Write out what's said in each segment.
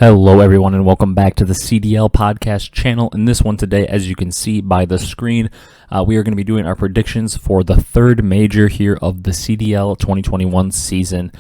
Hello everyone and welcome back to the CDL podcast channel. In this one today, as you can see by the screen, we are going to be doing our predictions for the third major here of the CDL 2021 season.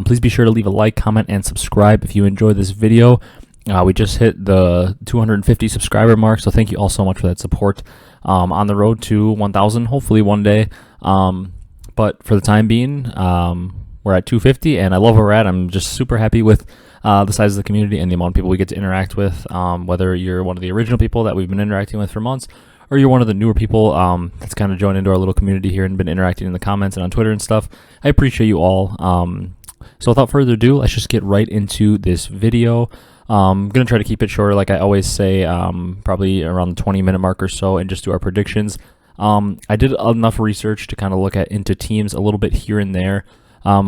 Please be sure to leave a like, comment, and subscribe if you enjoy this video. We just hit the 250 subscriber mark, so thank you all so much for that support. On the road to 1,000, hopefully one day. But for the time being, we're at 250, and I love where we're at. I'm just super happy with the size of the community and the amount of people we get to interact with, whether you're one of the original people that we've been interacting with for months, or you're one of the newer people that's kind of joined into our little community here and been interacting in the comments and on Twitter and stuff. I appreciate you all. So without further ado, let's just get right into this video. I'm going to try to keep it shorter, like I always say, probably around the 20-minute mark or so, and just do our predictions. I did enough research to kind of look into teams a little bit here and there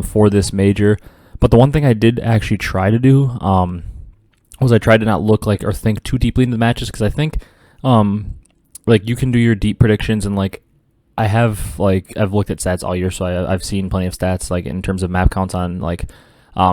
for this major. But the one thing I did actually try to do was I tried to not look like or think too deeply into the matches, because I think like you can do your deep predictions, and like I've looked at stats all year, so I've seen plenty of stats like in terms of map counts on like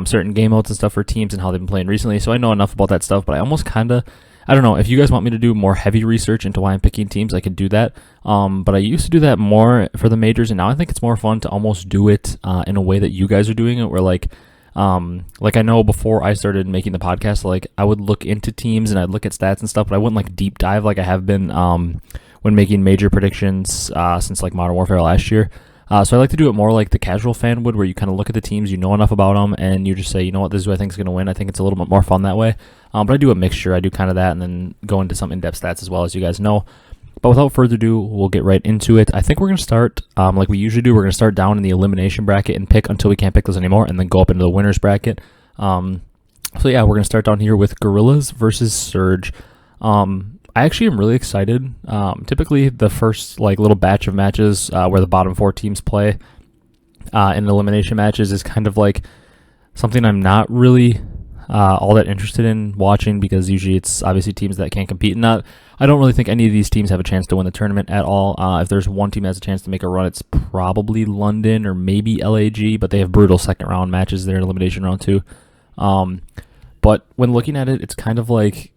certain game modes and stuff for teams and how they've been playing recently. So I know enough about that stuff, but I almost I don't know, if you guys want me to do more heavy research into why I'm picking teams, I could do that. But I used to do that more for the majors, and now I think it's more fun to almost do it in a way that you guys are doing it, where like I know before I started making the podcast, like I would look into teams and I'd look at stats and stuff, but I wouldn't like deep dive like I have been when making major predictions since like Modern Warfare last year. So I like to do it more like the casual fan would, where you kind of look at the teams, you know enough about them, and you just say, you know what, this is who I think is going to win. I think it's a little bit more fun that way. But I do a mixture. I do kind of that and then go into some in-depth stats as well, as you guys know. But without further ado, we'll get right into it. I think we're going to start, like we usually do, we're going to start down in the elimination bracket and pick until we can't pick those anymore, and then go up into the winners bracket. So yeah, we're going to start down here with Gorillas versus Surge. I actually am really excited. Typically, the first like little batch of matches where the bottom four teams play in elimination matches is kind of like something I'm not really all that interested in watching, because usually it's obviously teams that can't compete. And I don't really think any of these teams have a chance to win the tournament at all. If there's one team that has a chance to make a run, it's probably London or maybe LAG, but they have brutal second round matches there in elimination round 2. But when looking at it, it's kind of like,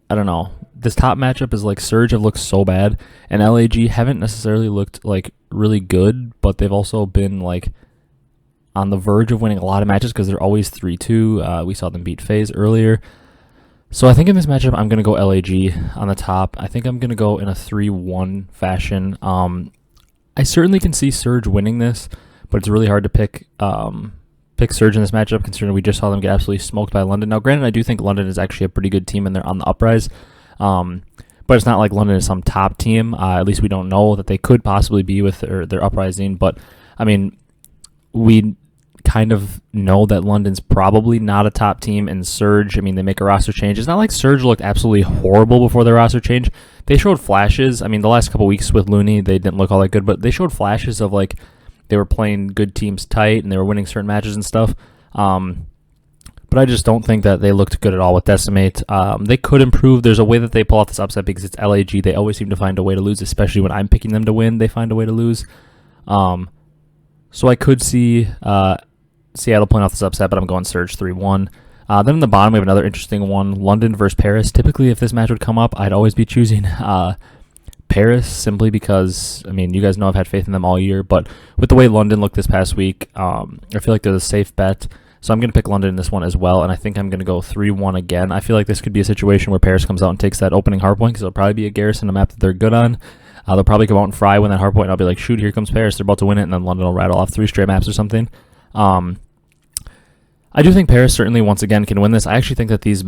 I don't know, this top matchup is like Surge have looked so bad, and LAG haven't necessarily looked like really good, but they've also been like on the verge of winning a lot of matches because they're always 3-2. We saw them beat Faze earlier. So I think in this matchup, I'm going to go LAG on the top. I think I'm going to go in a 3-1 fashion. I certainly can see Surge winning this, but it's really hard to pick Surge in this matchup, considering we just saw them get absolutely smoked by London. Now, granted, I do think London is actually a pretty good team, and they're on the uprise. But it's not like London is some top team. At least we don't know that they could possibly be with their uprising. But, I mean, we kind of know that London's probably not a top team, and Surge, I mean, they make a roster change. It's not like Surge looked absolutely horrible before their roster change. They showed flashes. I mean, the last couple weeks with Looney, they didn't look all that good, but they showed flashes of, like, they were playing good teams tight, and they were winning certain matches and stuff. But I just don't think that they looked good at all with Decimate. They could improve. There's a way that they pull off this upset because it's LAG. They always seem to find a way to lose, especially when I'm picking them to win. They find a way to lose. So I could see Seattle pulling off this upset, but I'm going Surge 3-1. Then in the bottom, we have another interesting one, London versus Paris. Typically, if this match would come up, I'd always be choosing Paris, simply because, I mean, you guys know I've had faith in them all year, but with the way London looked this past week, I feel like they're the safe bet. So I'm going to pick London in this one as well, and I think I'm going to go 3-1 again. I feel like this could be a situation where Paris comes out and takes that opening hardpoint, because it'll probably be a Garrison, a map that they're good on. They'll probably come out and fry when that hardpoint, and I'll be like, shoot, here comes Paris. They're about to win it, and then London will rattle off 3 straight maps or something. I do think Paris certainly once again can win this. I actually think that these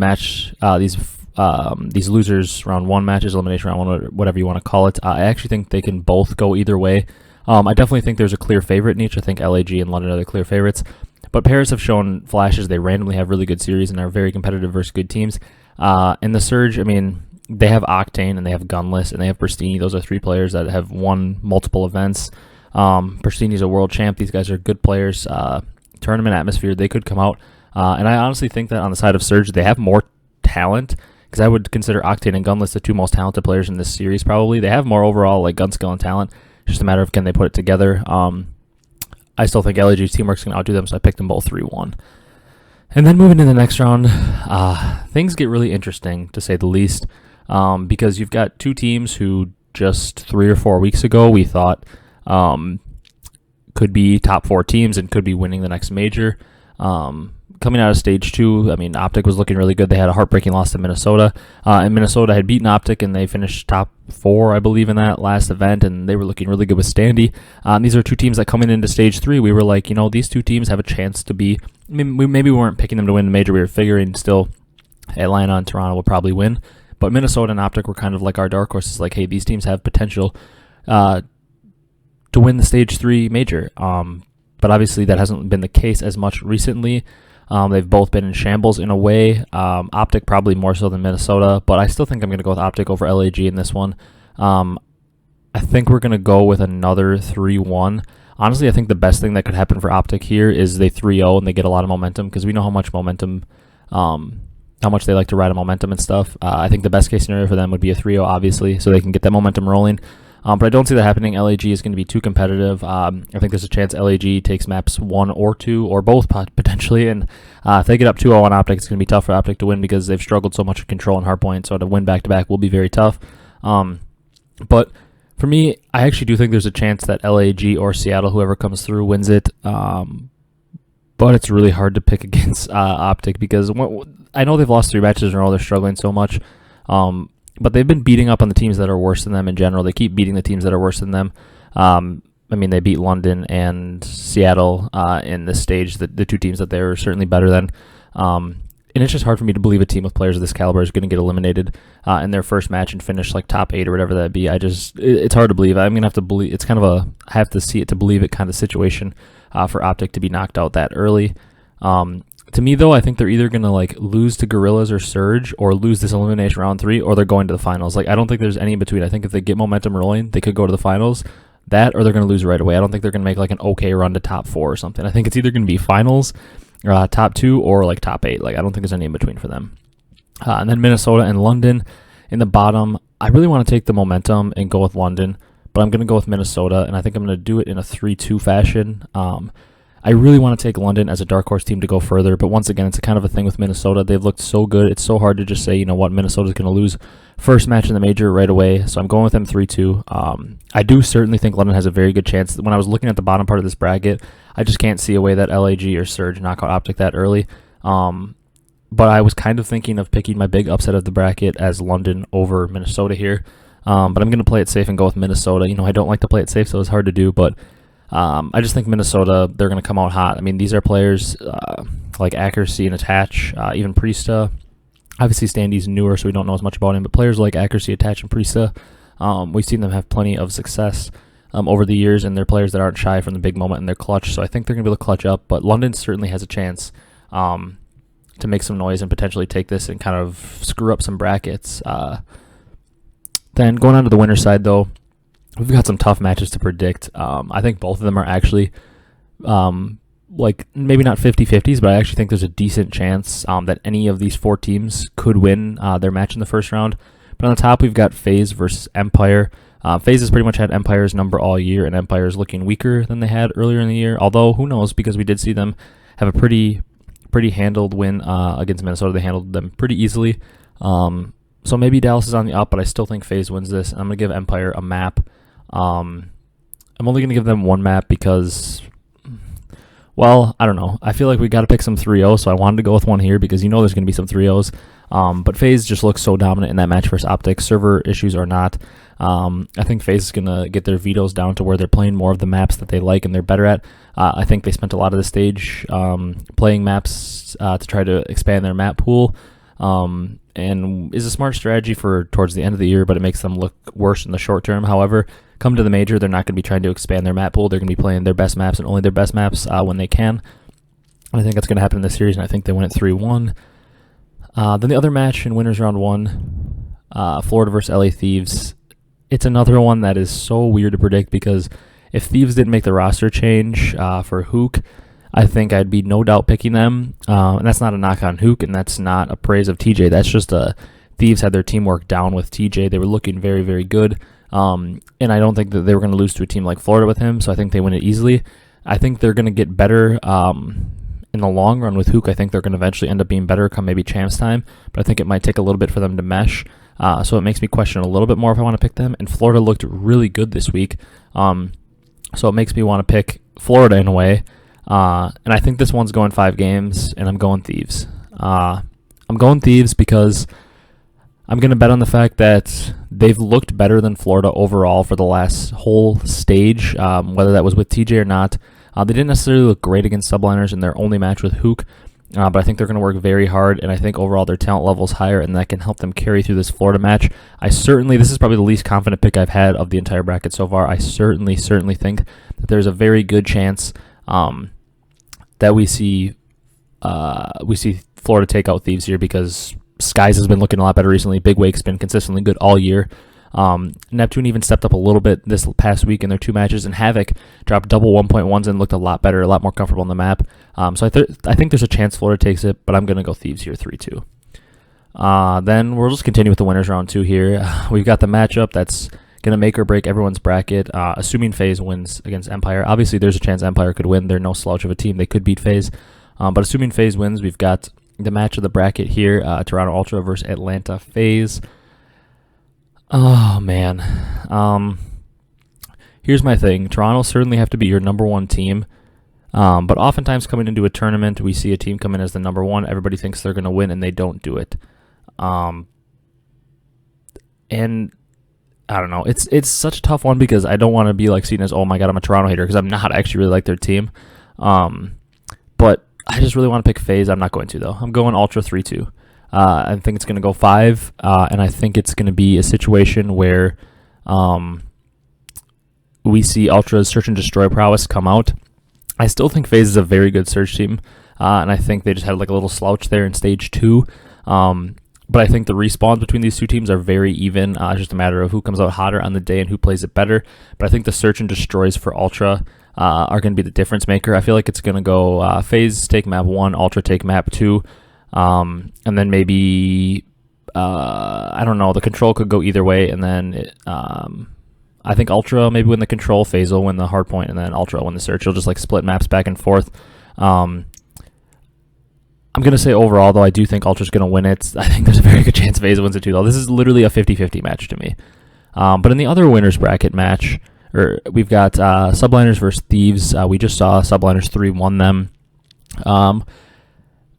losers round 1 matches, elimination round 1, whatever you want to call it, I actually think they can both go either way. I definitely think there's a clear favorite in each. I think LAG and London are the clear favorites. But Paris have shown flashes. They randomly have really good series and are very competitive versus good teams. And the Surge, I mean, they have Octane, and they have Gunless, and they have Pristini. Those are 3 players that have won multiple events. Pristini's a world champ. These guys are good players. Tournament atmosphere, they could come out. And I honestly think that on the side of Surge, they have more talent, because I would consider Octane and Gunless the 2 most talented players in this series probably. They have more overall like gun skill and talent. It's just a matter of can they put it together. I still think LAG's teamwork's going to outdo them, so I picked them both 3-1. And then moving to the next round, things get really interesting, to say the least, because you've got two teams who just 3 or 4 weeks ago we thought could be top 4 teams and could be winning the next major. Coming out of stage 2, I mean, Optic was looking really good. They had a heartbreaking loss to Minnesota, and Minnesota had beaten Optic, and they finished top 4, I believe, in that last event, and they were looking really good with Standy. These are two teams that coming into stage 3, we were like, these two teams have a chance to be, maybe we weren't picking them to win the major. We were figuring still Atlanta and Toronto would probably win, but Minnesota and Optic were kind of like our dark horses, like, hey, these teams have potential to win the stage 3 major. But obviously that hasn't been the case as much recently. They've both been in shambles in a way. Optic probably more so than Minnesota, but I still think I'm going to go with Optic over LAG in this one. I think we're going to go with another 3-1. Honestly, I think the best thing that could happen for Optic here is they 3-0 and they get a lot of momentum, because we know how much momentum, how much they like to ride a momentum and stuff. I think the best case scenario for them would be a 3-0, obviously, so they can get that momentum rolling. But I don't see that happening. LAG is going to be too competitive. I think there's a chance LAG takes maps 1 or 2 or both potentially. And if they get up 2-0 on Optic, it's going to be tough for Optic to win because they've struggled so much with control and hardpoint. So to win back-to-back will be very tough. But for me, I actually do think there's a chance that LAG or Seattle, whoever comes through, wins it. But it's really hard to pick against Optic because I know they've lost 3 matches in a row. They're struggling so much. But they've been beating up on the teams that are worse than them in general. They keep beating the teams that are worse than them. They beat London and Seattle in this stage, the two teams that they're certainly better than. And it's just hard for me to believe a team with players of this caliber is going to get eliminated in their first match and finish like top 8 or whatever that be. It's hard to believe. I'm going to have to believe. It's kind of I have to see it to believe it kind of situation for Optic to be knocked out that early. To me, though, I think they're either going to lose to Gorillas or Surge or lose this elimination round 3, or they're going to the finals. I don't think there's any in between. I think if they get momentum rolling, they could go to the finals. That or they're going to lose right away. I don't think they're going to make an okay run to top 4 or something. I think it's either going to be finals, top 2, or top 8. I don't think there's any in between for them. And then Minnesota and London in the bottom. I really want to take the momentum and go with London, but I'm going to go with Minnesota, and I think I'm going to do it in a 3-2 fashion. I really want to take London as a dark horse team to go further, but once again, it's a kind of a thing with Minnesota. They've looked so good. It's so hard to just say, Minnesota's going to lose first match in the major right away, so I'm going with them 3-2. I do certainly think London has a very good chance. When I was looking at the bottom part of this bracket, I just can't see a way that LAG or Surge knock out Optic that early. But I was kind of thinking of picking my big upset of the bracket as London over Minnesota here. But I'm going to play it safe and go with Minnesota. I don't like to play it safe, so it's hard to do, but I just think Minnesota, they're going to come out hot. These are players like Accuracy and Attach, even Priesta. Obviously, Standy's newer, so we don't know as much about him, but players like Accuracy, Attach, and Priesta, we've seen them have plenty of success over the years, and they're players that aren't shy from the big moment, and they're clutch, so I think they're going to be able to clutch up, but London certainly has a chance to make some noise and potentially take this and kind of screw up some brackets. Then going on to the winner's side, though, we've got some tough matches to predict. I think both of them are actually, maybe not 50-50s, but I actually think there's a decent chance that any of these 4 teams could win their match in the first round. But on the top, we've got Faze versus Empire. Faze has pretty much had Empire's number all year, and Empire is looking weaker than they had earlier in the year. Although, who knows, because we did see them have a pretty handled win against Minnesota. They handled them pretty easily. So maybe Dallas is on the up, but I still think Faze wins this. I'm going to give Empire a map. I'm only going to give them 1 map because, well, I don't know. I feel like we got to pick some 3-0, so I wanted to go with one here because there's going to be some 3-0s. But Faze just looks so dominant in that match versus Optic, server issues or not. I think Faze is going to get their vetoes down to where they're playing more of the maps that they like and they're better at. I think they spent a lot of the stage playing maps to try to expand their map pool. And is a smart strategy for towards the end of the year, but it makes them look worse in the short term. However, come to the major, they're not going to be trying to expand their map pool. They're going to be playing their best maps and only their best maps when they can. And I think that's going to happen in this series, and I think they win it 3-1. Then the other match in winners round 1, Florida versus LA Thieves. It's another one that is so weird to predict because if Thieves didn't make the roster change for Hook, I think I'd be no doubt picking them. And that's not a knock on Hook, and that's not a praise of TJ. That's just Thieves had their teamwork down with TJ. They were looking very, very good. And I don't think that they were going to lose to a team like Florida with him, so I think they win it easily. I think they're going to get better in the long run with Hook, I think they're going to eventually end up being better come maybe champs time, but I think it might take a little bit for them to mesh. So it makes me question a little bit more if I want to pick them. And Florida looked really good this week. So it makes me want to pick Florida in a way. And I think this one's going 5 games, and I'm going Thieves. I'm going Thieves because I'm going to bet on the fact that they've looked better than Florida overall for the last whole stage, whether that was with TJ or not. They didn't necessarily look great against subliners in their only match with Hook, but I think they're going to work very hard, and I think overall their talent level is higher, and that can help them carry through this Florida match. This is probably the least confident pick I've had of the entire bracket so far. I certainly think that there's a very good chance that we see Florida take out Thieves here, because Skies has been looking a lot better recently. Big Wake's been consistently good all year. Neptune even stepped up a little bit this past week in their 2 matches, and Havoc dropped double 1.1s and looked a lot better, a lot more comfortable on the map. So I think there's a chance Florida takes it, but I'm going to go Thieves here 3-2. Then we'll just continue with the winners round 2 here. We've got the matchup that's going to make or break everyone's bracket, assuming Faze wins against Empire. Obviously, there's a chance Empire could win. They're no slouch of a team. They could beat Faze. But assuming Faze wins, we've got the match of the bracket here, Toronto Ultra versus Atlanta Faze. Oh, man. Here's my thing. Toronto certainly have to be your number 1 team. But oftentimes coming into a tournament, we see a team come in as the number 1. Everybody thinks they're going to win, and they don't do it. And I don't know. It's such a tough one, because I don't want to be like seen as, oh my god, I'm a Toronto hater, because I'm not. I actually really like their team. But I just really want to pick Faze. I'm not going to, though. I'm going Ultra 3-2. I think it's going to go 5, and I think it's going to be a situation where we see Ultra's Search and Destroy prowess come out. I still think Faze is a very good search team, and I think they just had like a little slouch there in Stage 2. But I think the respawns between these 2 teams are very even. It's just a matter of who comes out hotter on the day and who plays it better. But I think the Search and Destroys for Ultra are going to be the difference maker. I feel like it's going to go Faze take map 1, Ultra take map 2, and then maybe, I don't know, the control could go either way, and then I think Ultra maybe win the control, Faze will win the hardpoint, and then Ultra will win the search. You'll just like split maps back and forth. I'm going to say overall, though, I do think Ultra's going to win it. I think there's a very good chance Faze wins it too, though. This is literally a 50-50 match to me. But in the other winners bracket match, we've got Subliners versus Thieves. We just saw Subliners 3-1 them. And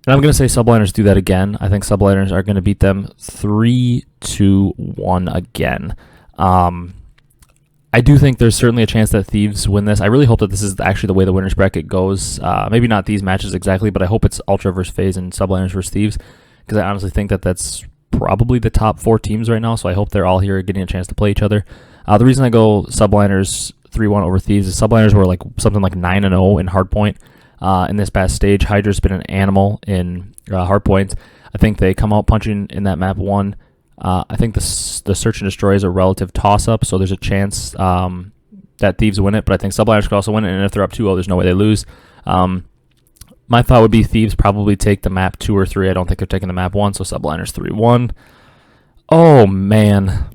I'm going to say Subliners do that again. I think Subliners are going to beat them 3-1 again. I do think there's certainly a chance that Thieves win this. I really hope that this is actually the way the winners bracket goes. Maybe not these matches exactly, but I hope it's Ultra versus Faze and Subliners versus Thieves, because I honestly think that that's probably the top 4 teams right now, so I hope they're all here getting a chance to play each other. The reason I go Subliners 3-1 over Thieves is Subliners were like something like 9-0 in Hardpoint in this past stage. Hydra's been an animal in Hardpoint. I think they come out punching in that map 1. I think the Search and Destroy is a relative toss-up, so there's a chance that Thieves win it, but I think Subliners could also win it, and if they're up 2-0, there's no way they lose. My thought would be Thieves probably take the map 2 or 3. I don't think they're taking the map 1, so Subliners 3-1. Oh, man.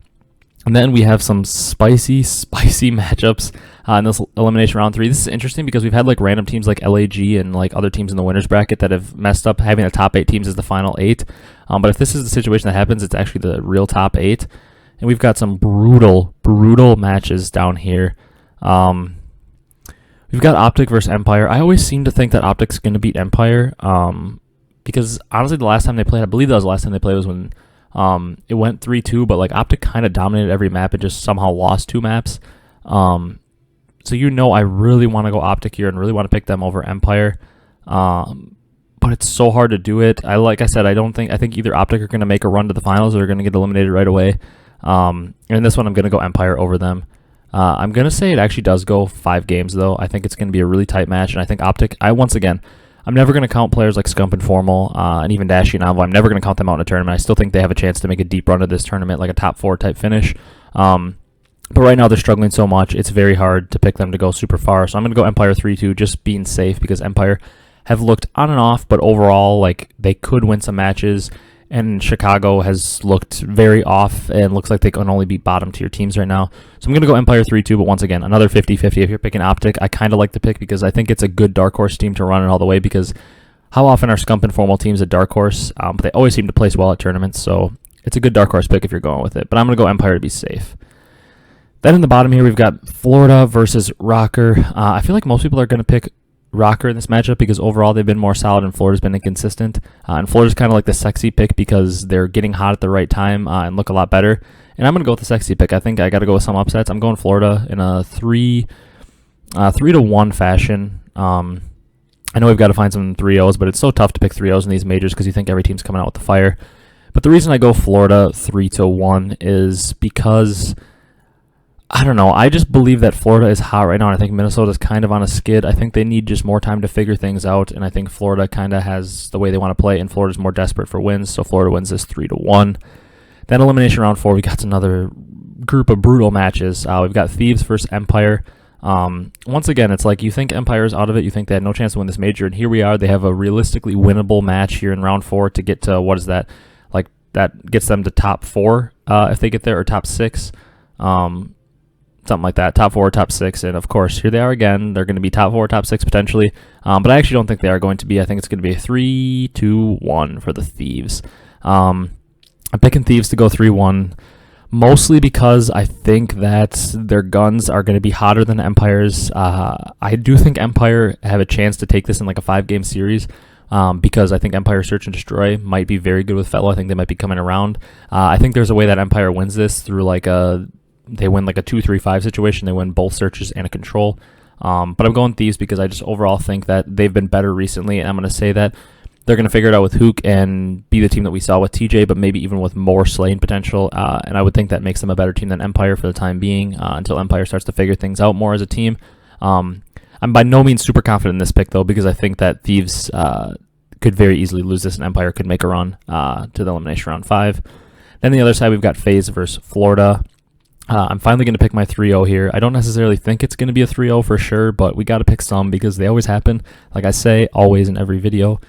And then we have some spicy matchups in this elimination round 3. This is interesting because we've had like random teams like LAG and like other teams in the winners bracket that have messed up having the top 8 teams as the final 8. But if this is the situation that happens, it's actually the real top 8. And we've got some brutal matches down here. We've got Optic versus Empire. I always seem to think that Optic's going to beat Empire because honestly the last time they played, I believe that was the last time they played was when it went 3-2, but like Optic kind of dominated every map and just somehow lost 2 maps. So I really want to go Optic here and really want to pick them over Empire. But it's so hard to do it. I think either Optic are going to make a run to the finals or they're going to get eliminated right away. And in this one, I'm going to go Empire over them. I'm going to say it actually does go 5 games, though. I think it's going to be a really tight match, and I think Optic, I'm never going to count players like Scump and Formal, and even Dashy and Envoy. I'm never going to count them out in a tournament. I still think they have a chance to make a deep run to this tournament, like a top 4 type finish. But right now they're struggling so much, it's very hard to pick them to go super far. So I'm going to go Empire 3-2, just being safe, because Empire have looked on and off, but overall, like, they could win some matches. And Chicago has looked very off and looks like they can only beat bottom tier teams right now. So I'm going to go Empire 3-2, but once again, another 50-50. If you're picking Optic, I kind of like the pick because I think it's a good dark horse team to run it all the way because how often are Scump and Formal teams a dark horse, but they always seem to place well at tournaments, so it's a good dark horse pick if you're going with it. But I'm going to go Empire to be safe. Then in the bottom here, we've got Florida versus Rocker. I feel like most people are going to pick Rocker in this matchup because overall they've been more solid and Florida's been inconsistent. And Florida's kind of like the sexy pick because they're getting hot at the right time and look a lot better. And I'm going to go with the sexy pick. I think I got to go with some upsets. I'm going Florida in a 3-1 fashion. I know we've got to find some 3-0s, but it's so tough to pick 3-0s in these majors because you think every team's coming out with the fire. But the reason I go Florida 3-1 is because, I don't know, I just believe that Florida is hot right now, and I think Minnesota's kind of on a skid. I think they need just more time to figure things out, and I think Florida kind of has the way they want to play, and Florida's more desperate for wins, so Florida wins this 3-1. Then elimination round 4, we got another group of brutal matches. We've got Thieves versus Empire. Once again, it's like you think Empire's out of it, you think they had no chance to win this major, and here we are. They have a realistically winnable match here in round 4 to get to, what is that? Like, that gets them to top 4 if they get there, or top 6. Something like that, top 4, top 6, and of course, here they are again. They're going to be top 4, top 6 potentially, but I actually don't think they are going to be. I think it's going to be a 3-2-1 for the Thieves. I'm picking Thieves to go 3-1. Mostly because I think that their guns are going to be hotter than Empire's. I do think Empire have a chance to take this in like a 5-game series because I think Empire Search and Destroy might be very good with Fellow. I think they might be coming around. I think there's a way that Empire wins this through they win like a 2-3-5 situation. They win both searches and a control. But I'm going Thieves because I just overall think that they've been better recently, and I'm going to say that they're going to figure it out with Hook and be the team that we saw with TJ, but maybe even with more slaying potential. And I would think that makes them a better team than Empire for the time being until Empire starts to figure things out more as a team. I'm by no means super confident in this pick, though, because I think that Thieves could very easily lose this and Empire could make a run to the elimination round 5. Then the other side, we've got Faze versus Florida. I'm finally going to pick my 3-0 here. I don't necessarily think it's going to be a 3-0 for sure, but we got to pick some because they always happen. Like I say, always in every video.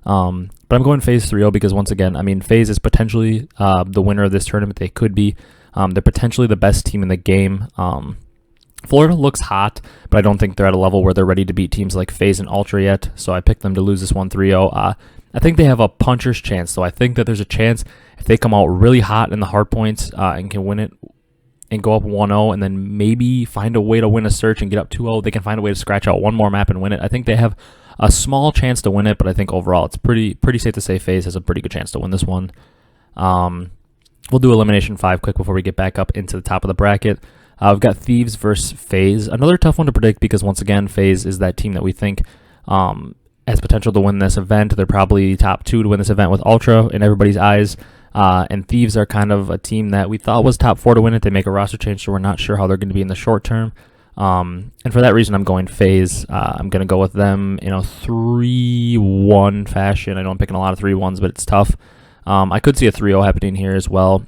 But I'm going Faze 3-0 because, once again, I mean, Faze is potentially the winner of this tournament. They could be. They're potentially the best team in the game. Florida looks hot, but I don't think they're at a level where they're ready to beat teams like Faze and Ultra yet, so I picked them to lose this one 3-0. I think they have a puncher's chance, so I think that there's a chance if they come out really hot in the hard points and can win it and go up 1-0 and then maybe find a way to win a search and get up 2-0, they can find a way to scratch out one more map and win it. I think they have a small chance to win it, but I think overall it's pretty safe to say Faze has a pretty good chance to win this one. We'll do elimination 5 quick before we get back up into the top of the bracket. We've got Thieves versus Faze. Another tough one to predict because, once again, Faze is that team that we think has potential to win this event. They're probably top 2 to win this event with Ultra in everybody's eyes. And Thieves are kind of a team that we thought was top 4 to win it. They make a roster change, so we're not sure how they're going to be in the short term. And for that reason, I'm going Faze. I'm going to go with them in a 3-1 fashion. I know I'm picking a lot of 3-1s, but it's tough. I could see a 3-0 happening here as well.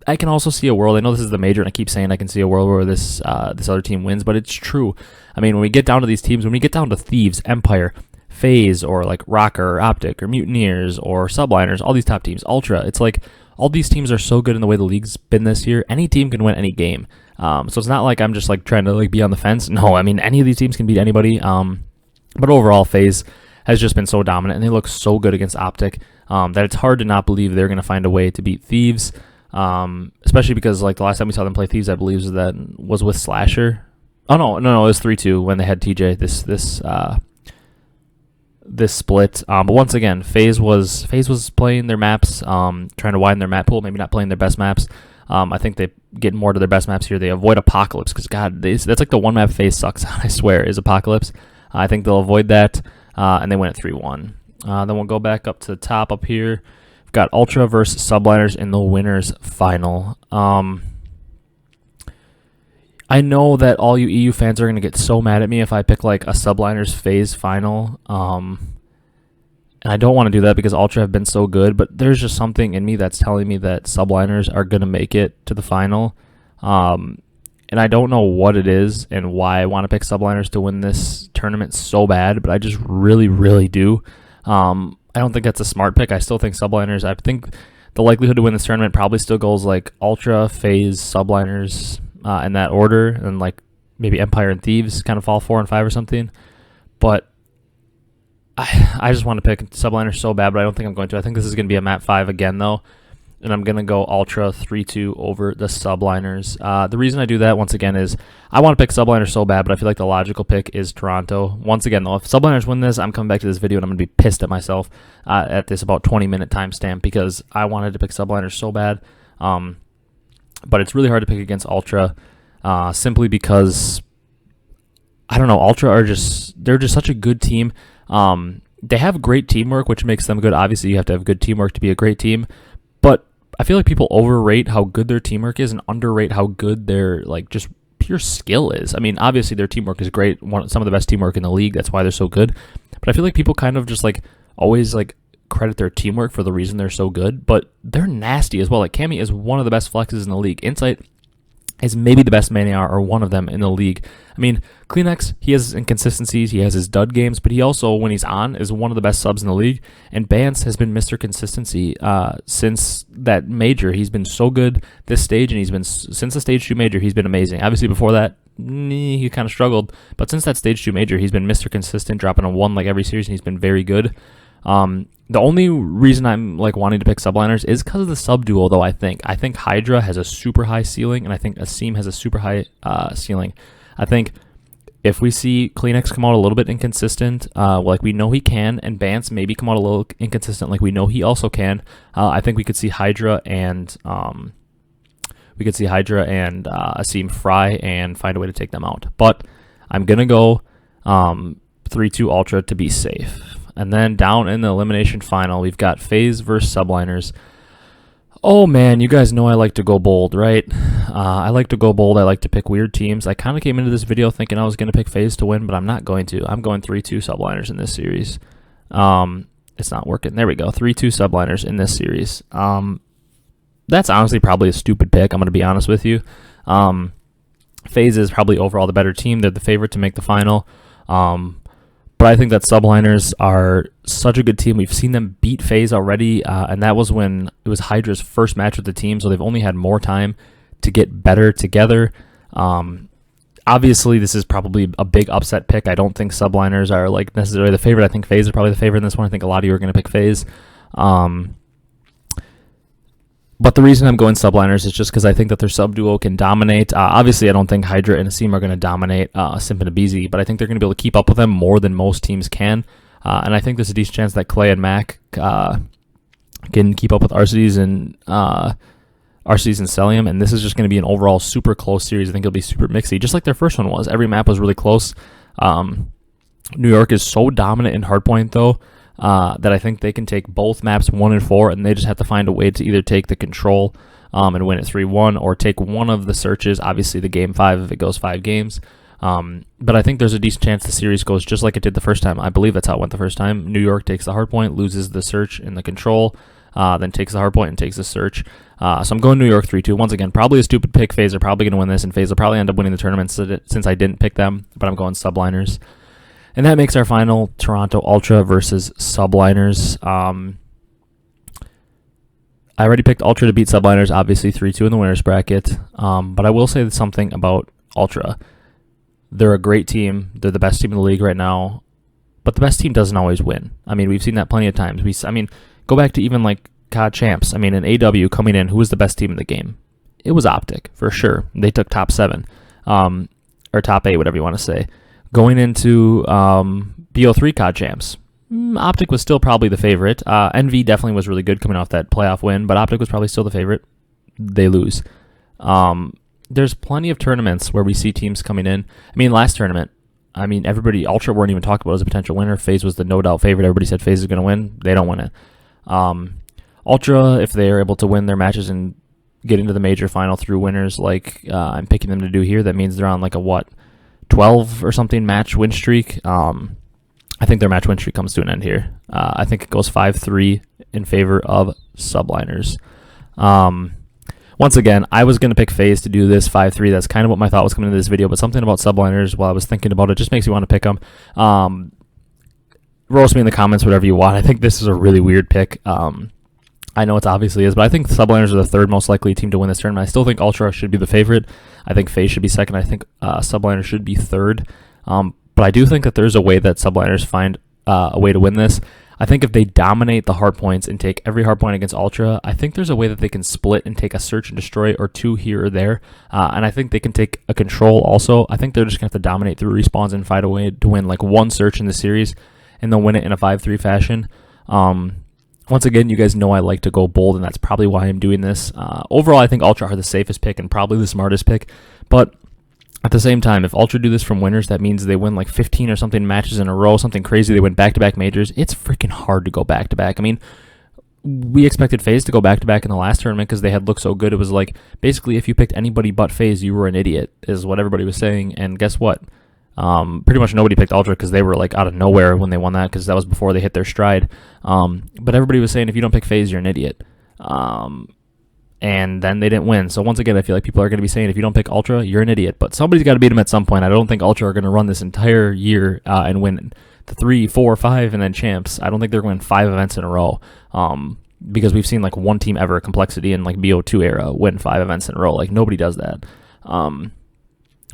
I can also see a world. I know this is the major, and I keep saying I can see a world where this other team wins, but it's true. I mean, when we get down to these teams, when we get down to Thieves, Empire, Faze, or like Rocker, or Optic, or Mutineers, or Subliners, all these top teams, Ultra, it's like all these teams are so good in the way the league's been this year. Any team can win any game. So it's not like I'm just like trying to like be on the fence. No, I mean, any of these teams can beat anybody. But overall, Faze has just been so dominant, and they look so good against Optic that it's hard to not believe they're going to find a way to beat Thieves. Especially because like the last time we saw them play Thieves, I believe was with Slasher. Oh no, it was 3-2 when they had TJ this split. But once again, Faze was playing their maps, trying to widen their map pool, maybe not playing their best maps. I think they get more to their best maps here. They avoid Apocalypse because, God, that's like the one map Faze sucks on, I swear, is Apocalypse. I think they'll avoid that, and they win at 3-1. Then we'll go back up to the top up here. We've got Ultra versus Subliners in the winners final. I know that all you EU fans are going to get so mad at me if I pick like a Subliners Faze final. And I don't want to do that because Ultra have been so good, but there's just something in me that's telling me that Subliners are going to make it to the final. And I don't know what it is and why I want to pick Subliners to win this tournament so bad, but I just really, really do. I don't think that's a smart pick. I still think Subliners, I think the likelihood to win this tournament probably still goes like Ultra, Faze, Subliners in that order, and like maybe Empire and Thieves kind of fall 4 and 5 or something. But I just want to pick Subliner so bad, but I don't think I'm going to. I think this is going to be a map 5 again, though. And I'm going to go Ultra 3-2 over the Subliners. The reason I do that, once again, is I want to pick Subliners so bad, but I feel like the logical pick is Toronto. Once again, though, if Subliners win this, I'm coming back to this video and I'm going to be pissed at myself at this about 20-minute timestamp because I wanted to pick Subliners so bad. But it's really hard to pick against Ultra simply because, I don't know, Ultra they're just such a good team. They have great teamwork, which makes them good. Obviously, you have to have good teamwork to be a great team. But I feel like people overrate how good their teamwork is and underrate how good their like just pure skill is. I mean, obviously their teamwork is great, some of the best teamwork in the league. That's why they're so good. But I feel like people kind of just like always like credit their teamwork for the reason they're so good. But they're nasty as well. Like Cammy is one of the best flexes in the league. Insight is maybe the best Maniar or one of them in the league. I mean, Kleenex, he has his inconsistencies, he has his dud games, but he also, when he's on, is one of the best subs in the league. And Bance has been Mr. Consistency since that major. He's been so good this stage, and he's been, since the Stage 2 major, he's been amazing. Obviously, before that, he kind of struggled, but since that Stage 2 major, he's been Mr. Consistent, dropping a 1 like every series, and he's been very good. The only reason I'm like wanting to pick Subliners is because of the sub duo, though. I think Hydra has a super high ceiling, and I think Asim has a super high ceiling. I think if we see Kleenex come out a little bit inconsistent, like we know he can, and Bance maybe come out a little inconsistent, like we know he also can, I think we could see Hydra and Asim fry and find a way to take them out. But I'm gonna go 3-2 Ultra to be safe. And then down in the elimination final, we've got Faze versus Subliners. Oh man, you guys know I like to go bold, right? I like to go bold. I like to pick weird teams. I kind of came into this video thinking I was going to pick Faze to win, but I'm not going to. I'm going 3-2 Subliners in this series. It's not working. There we go. 3-2 Subliners in this series. That's honestly probably a stupid pick. I'm going to be honest with you. Faze is probably overall the better team. They're the favorite to make the final. But I think that Subliners are such a good team. We've seen them beat Faze already, and that was when it was Hydra's first match with the team, so they've only had more time to get better together. Obviously, this is probably a big upset pick. I don't think Subliners are like necessarily the favorite. I think Faze are probably the favorite in this one. I think a lot of you are going to pick Faze. But the reason I'm going Subliners is just because I think that their sub duo can dominate. Obviously, I don't think Hydra and Asim are going to dominate Simp and Abezy, but I think they're going to be able to keep up with them more than most teams can. And I think there's a decent chance that Clay and Mac can keep up with Arcitys and Cellium, and this is just going to be an overall super close series. I think it'll be super mixy, just like their first one was. Every map was really close. New York is so dominant in hardpoint, though, that I think they can take both maps 1 and 4, and they just have to find a way to either take the control and win it 3-1, or take one of the searches, obviously the game 5 if it goes 5 games. But I think there's a decent chance the series goes just like it did the first time. I believe that's how it went the first time. New York takes the hardpoint, loses the search and the control, then takes the hardpoint and takes the search. So I'm going New York 3-2. Once again, probably a stupid pick. Faze are probably going to win this, and Faze will probably end up winning the tournament since I didn't pick them, but I'm going Subliners. And that makes our final Toronto Ultra versus Subliners. I already picked Ultra to beat Subliners, obviously 3-2 in the winners bracket. But I will say something about Ultra. They're a great team. They're the best team in the league right now. But the best team doesn't always win. I mean, we've seen that plenty of times. Go back to even like COD Champs. I mean, in AW coming in, who was the best team in the game? It was Optic, for sure. They took top 7. Or top 8, whatever you want to say. Going into BO3 COD Champs, Optic was still probably the favorite. NV definitely was really good coming off that playoff win, but Optic was probably still the favorite. They lose. There's plenty of tournaments where we see teams coming in. I mean, last tournament, everybody, Ultra weren't even talking about as a potential winner. Faze was the no doubt favorite. Everybody said Faze is going to win. They don't win it. Ultra, if they are able to win their matches and get into the major final through winners like I'm picking them to do here, that means they're on like a 12 or something match win streak. I think their match win streak comes to an end here. I think it goes 5-3 in favor of Subliners. Once again, I was going to pick Faze to do this 5-3. That's kind of what my thought was coming into this video, but something about Subliners while I was thinking about it just makes me want to pick them. Roast me in the comments, whatever you want. I think this is a really weird pick. I know it obviously is, but I think the Subliners are the third most likely team to win this tournament. I still think Ultra should be the favorite. I think Faze should be second. I think Subliners should be third. But I do think that there's a way that Subliners find a way to win this. I think if they dominate the hard points and take every hard point against Ultra, I think there's a way that they can split and take a search and destroy or two here or there. And I think they can take a control also. I think they're just going to have to dominate through respawns and find a way to win like one search in the series, and they'll win it in a 5-3 fashion. Once again, you guys know I like to go bold, and that's probably why I'm doing this. Overall, I think Ultra are the safest pick and probably the smartest pick. But at the same time, if Ultra do this from winners, that means they win like 15 or something matches in a row, something crazy. They win back-to-back majors. It's freaking hard to go back-to-back. I mean, we expected Faze to go back-to-back in the last tournament because they had looked so good. It was like, basically, if you picked anybody but Faze, you were an idiot, is what everybody was saying. And guess what? Pretty much nobody picked Ultra because they were like out of nowhere when they won that, because that was before they hit their stride. But everybody was saying, if you don't pick Faze, you're an idiot. And then they didn't win. So once again, I feel like people are going to be saying, if you don't pick Ultra, you're an idiot. But somebody's got to beat them at some point. I don't think Ultra are going to run this entire year and win the 3, 4, 5, and then champs. I don't think they're going to win 5 events in a row. Because we've seen like one team ever, Complexity in like BO2 era, win 5 events in a row. Like nobody does that.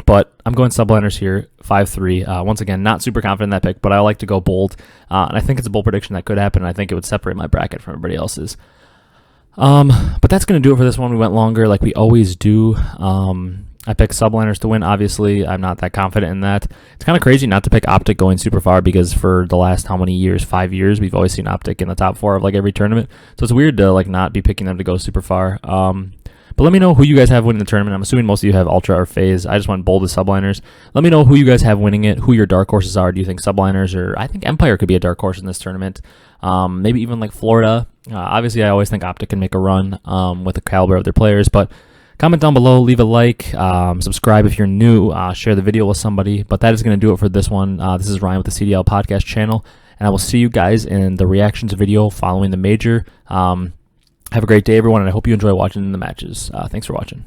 But I'm going subliners here, 5-3. Once again, not super confident in that pick, but I like to go bold. And I think it's a bold prediction that could happen. And I think it would separate my bracket from everybody else's. But that's going to do it for this one. We went longer like we always do. I picked subliners to win. Obviously, I'm not that confident in that. It's kind of crazy not to pick Optic going super far, because for the last how many years, 5 years, we've always seen Optic in the top 4 of like every tournament. So it's weird to like not be picking them to go super far. But let me know who you guys have winning the tournament. I'm assuming most of you have Ultra or Faze. I just went bold as subliners. Let me know who you guys have winning it, who your dark horses are. Do you think subliners, or I think Empire could be a dark horse in this tournament. Maybe even like Florida. Obviously, I always think Optic can make a run with the caliber of their players. But comment down below, leave a like, subscribe if you're new, share the video with somebody. But that is going to do it for this one. This is Ryan with the CDL podcast channel, and I will see you guys in the reactions video following the major. Have a great day, everyone, and I hope you enjoy watching the matches. Thanks for watching.